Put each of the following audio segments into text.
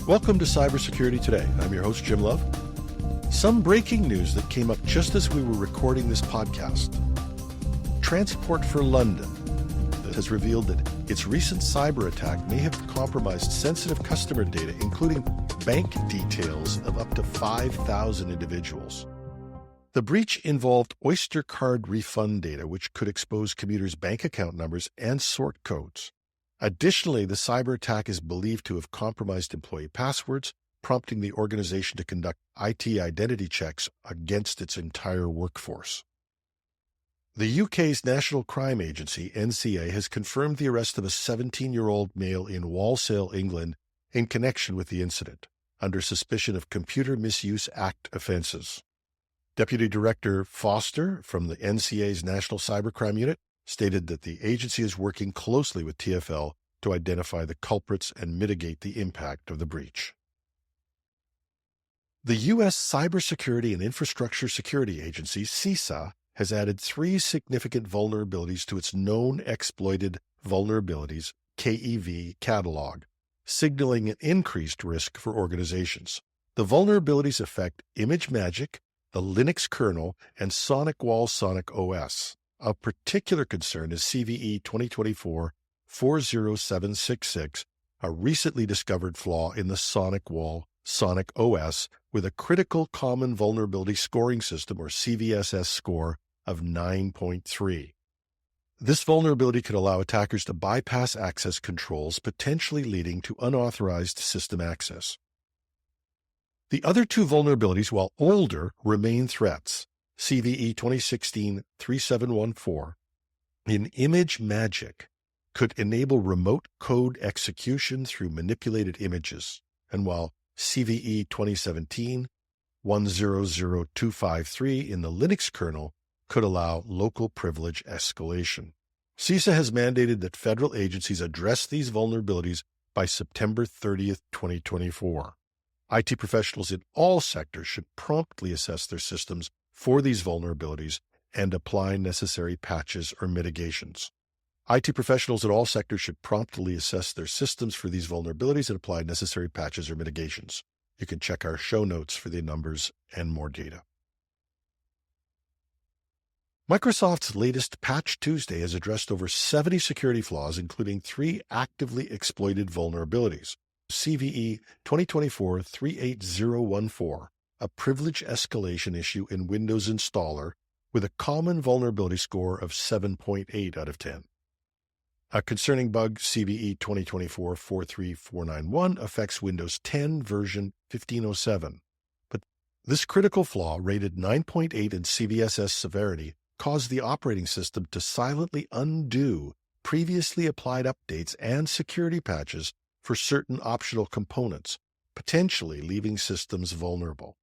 Welcome to Cybersecurity Today. I'm your host, Jim Love. Some breaking news that came up just as we were recording this podcast. Transport for London has revealed that its recent cyber attack may have compromised sensitive customer data, including bank details of up to 5,000 individuals. The breach involved Oyster card refund data, which could expose commuters' bank account numbers and sort codes. Additionally, the cyber attack is believed to have compromised employee passwords, prompting the organization to conduct IT identity checks against its entire workforce. The UK's National Crime Agency, NCA, has confirmed the arrest of a 17-year-old male in Walsall, England, in connection with the incident, under suspicion of Computer Misuse Act offences. Deputy Director Foster from the NCA's National Cybercrime Unit stated that the agency is working closely with TfL to identify the culprits and mitigate the impact of the breach. The U.S. Cybersecurity and Infrastructure Security Agency, CISA, has added 3 significant vulnerabilities to its Known Exploited Vulnerabilities (KEV) catalog, signaling an increased risk for organizations. The vulnerabilities affect ImageMagick, the Linux kernel, and SonicWall Sonic OS. Of particular concern is CVE 2024-40766, a recently discovered flaw in the SonicWall Sonic OS with a critical common vulnerability scoring system, or CVSS score, of 9.3. This vulnerability could allow attackers to bypass access controls, potentially leading to unauthorized system access. The other 2 vulnerabilities, while older, remain threats. CVE 2016-3714 in ImageMagick could enable remote code execution through manipulated images, and while CVE 2017-100253 in the Linux kernel could allow local privilege escalation. CISA has mandated that federal agencies address these vulnerabilities by September 30th, 2024. IT professionals in all sectors should promptly assess their systems for these vulnerabilities and apply necessary patches or mitigations. IT professionals in all sectors should promptly assess their systems for these vulnerabilities and apply necessary patches or mitigations. You can check our show notes for the numbers and more data. Microsoft's latest Patch Tuesday has addressed over 70 security flaws, including 3 actively exploited vulnerabilities. CVE 2024-38014, a privilege escalation issue in Windows Installer with a common vulnerability score of 7.8 out of 10. A concerning bug, CVE 2024-43491, affects Windows 10 version 1507. But this critical flaw, rated 9.8 in CVSS severity, caused the operating system to silently undo previously applied updates and security patches for certain optional components, potentially leaving systems vulnerable.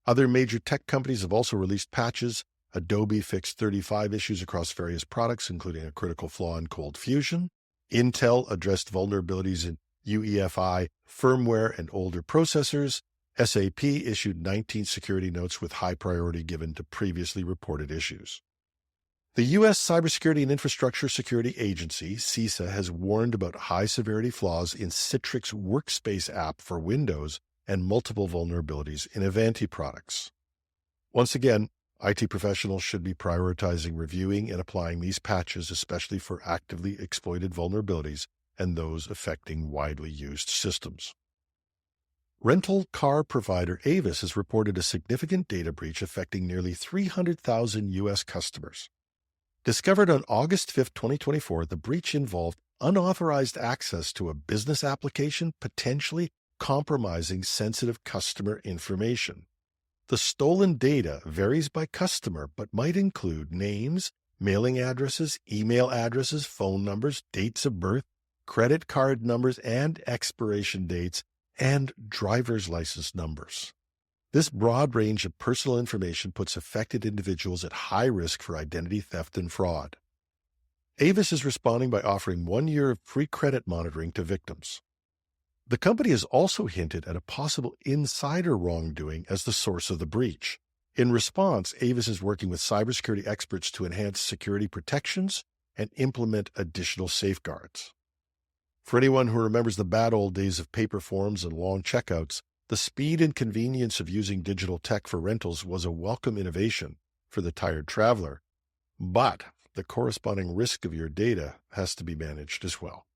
Other major tech companies have also released patches. Adobe fixed 35 issues across various products, including a critical flaw in Cold Fusion. Intel addressed vulnerabilities in UEFI firmware and older processors. SAP issued 19 security notes with high priority given to previously reported issues. The U.S. Cybersecurity and Infrastructure Security Agency, CISA, has warned about high-severity flaws in Citrix Workspace app for Windows and multiple vulnerabilities in Avanti products. Once again, IT professionals should be prioritizing reviewing and applying these patches, especially for actively exploited vulnerabilities and those affecting widely used systems. Rental car provider Avis has reported a significant data breach affecting nearly 300,000 U.S. customers. Discovered on August 5, 2024, the breach involved unauthorized access to a business application, potentially compromising sensitive customer information. The stolen data varies by customer, but might include names, mailing addresses, email addresses, phone numbers, dates of birth, credit card numbers and expiration dates, and driver's license numbers. This broad range of personal information puts affected individuals at high risk for identity theft and fraud. Avis is responding by offering 1 year of free credit monitoring to victims. The company has also hinted at a possible insider wrongdoing as the source of the breach. In response, Avis is working with cybersecurity experts to enhance security protections and implement additional safeguards. For anyone who remembers the bad old days of paper forms and long checkouts, the speed and convenience of using digital tech for rentals was a welcome innovation for the tired traveler. But the corresponding risk of your data has to be managed as well.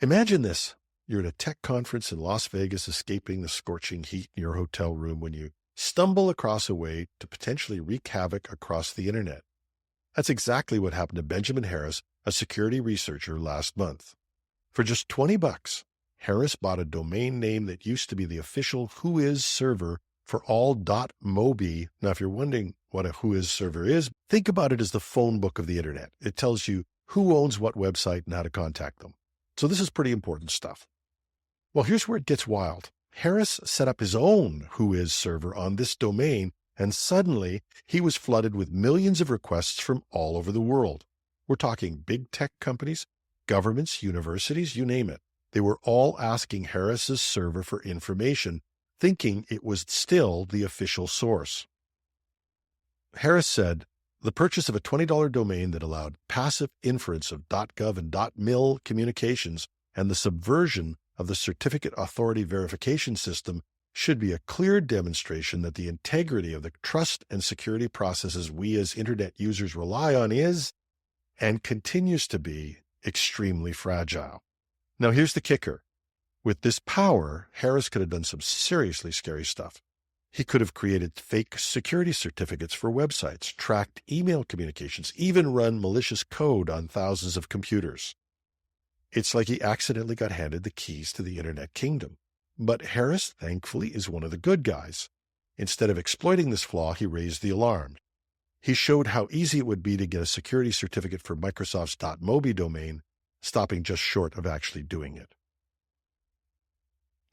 Imagine this. You're at a tech conference in Las Vegas, escaping the scorching heat in your hotel room when you stumble across a way to potentially wreak havoc across the internet. That's exactly what happened to Benjamin Harris, a security researcher, last month. For just $20, Harris bought a domain name that used to be the official Whois server for all .mobi. Now, if you're wondering what a Whois server is, think about it as the phone book of the internet. It tells you who owns what website and how to contact them. So this is pretty important stuff. Well, here's where it gets wild. Harris set up his own Whois server on this domain, and suddenly he was flooded with millions of requests from all over the world. We're talking big tech companies, governments, universities, you name it. They were all asking Harris's server for information, thinking it was still the official source. Harris said, the purchase of a $20 domain that allowed passive inference of .gov and .mil communications and the subversion of the certificate authority verification system should be a clear demonstration that the integrity of the trust and security processes we as internet users rely on is and continues to be extremely fragile. Now, here's the kicker. With this power, Harris could have done some seriously scary stuff. He could have created fake security certificates for websites, tracked email communications, even run malicious code on thousands of computers. It's like he accidentally got handed the keys to the internet kingdom. But Harris, thankfully, is one of the good guys. Instead of exploiting this flaw, he raised the alarm. He showed how easy it would be to get a security certificate for Microsoft's .mobi domain, stopping just short of actually doing it.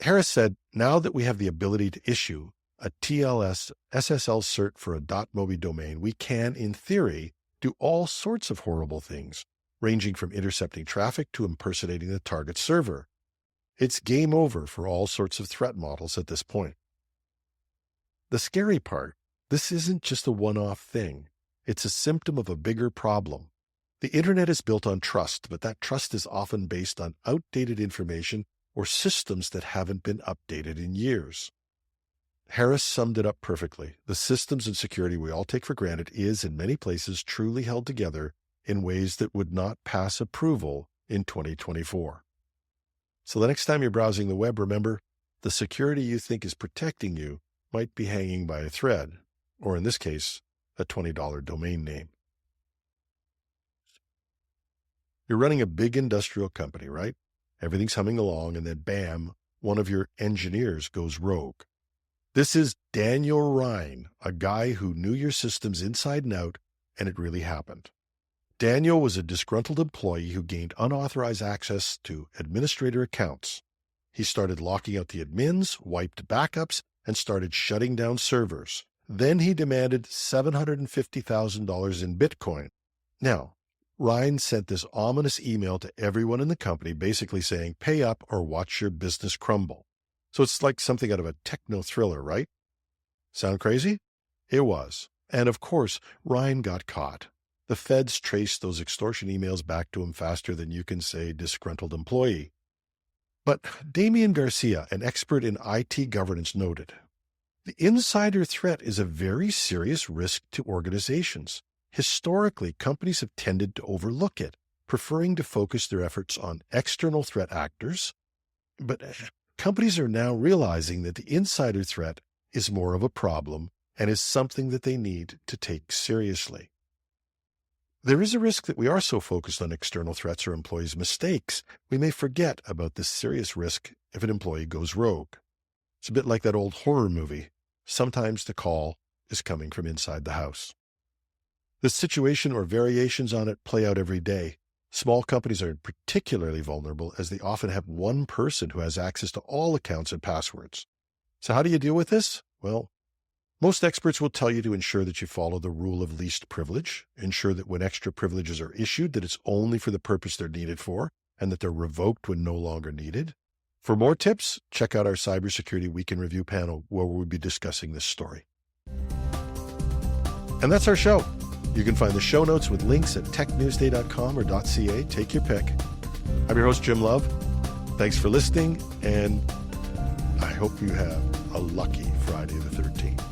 Harris said, now that we have the ability to issue a TLS SSL cert for a .mobi domain, we can, in theory, do all sorts of horrible things, ranging from intercepting traffic to impersonating the target server. It's game over for all sorts of threat models at this point. The scary part, this isn't just a one-off thing. It's a symptom of a bigger problem. The internet is built on trust, but that trust is often based on outdated information or systems that haven't been updated in years. Harris summed it up perfectly. The systems and security we all take for granted is, in many places, truly held together in ways that would not pass approval in 2024. So the next time you're browsing the web, remember, the security you think is protecting you might be hanging by a thread, or in this case, a $20 domain name. You're running a big industrial company, right? Everything's humming along, and then bam, one of your engineers goes rogue. This is Daniel Rhyne, a guy who knew your systems inside and out, and it really happened. Daniel was a disgruntled employee who gained unauthorized access to administrator accounts. He started locking out the admins, wiped backups, and started shutting down servers. Then he demanded $750,000 in Bitcoin. Now, Rhyne sent this ominous email to everyone in the company, basically saying, pay up or watch your business crumble. So it's like something out of a techno thriller, right? Sound crazy? It was. And of course, Rhyne got caught. The feds traced those extortion emails back to him faster than you can say disgruntled employee. But Damian Garcia, an expert in IT governance, noted, the insider threat is a very serious risk to organizations. Historically, companies have tended to overlook it, preferring to focus their efforts on external threat actors. But companies are now realizing that the insider threat is more of a problem and is something that they need to take seriously. There is a risk that we are so focused on external threats or employees' mistakes, we may forget about this serious risk if an employee goes rogue. It's a bit like that old horror movie. Sometimes the call is coming from inside the house. This situation or variations on it play out every day. Small companies are particularly vulnerable as they often have one person who has access to all accounts and passwords. So how do you deal with this? Well, most experts will tell you to ensure that you follow the rule of least privilege, ensure that when extra privileges are issued, that it's only for the purpose they're needed for, and that they're revoked when no longer needed. For more tips, check out our Cybersecurity Week in Review panel, where we'll be discussing this story. And that's our show. You can find the show notes with links at technewsday.com or .ca. Take your pick. I'm your host, Jim Love. Thanks for listening, and I hope you have a lucky Friday the 13th.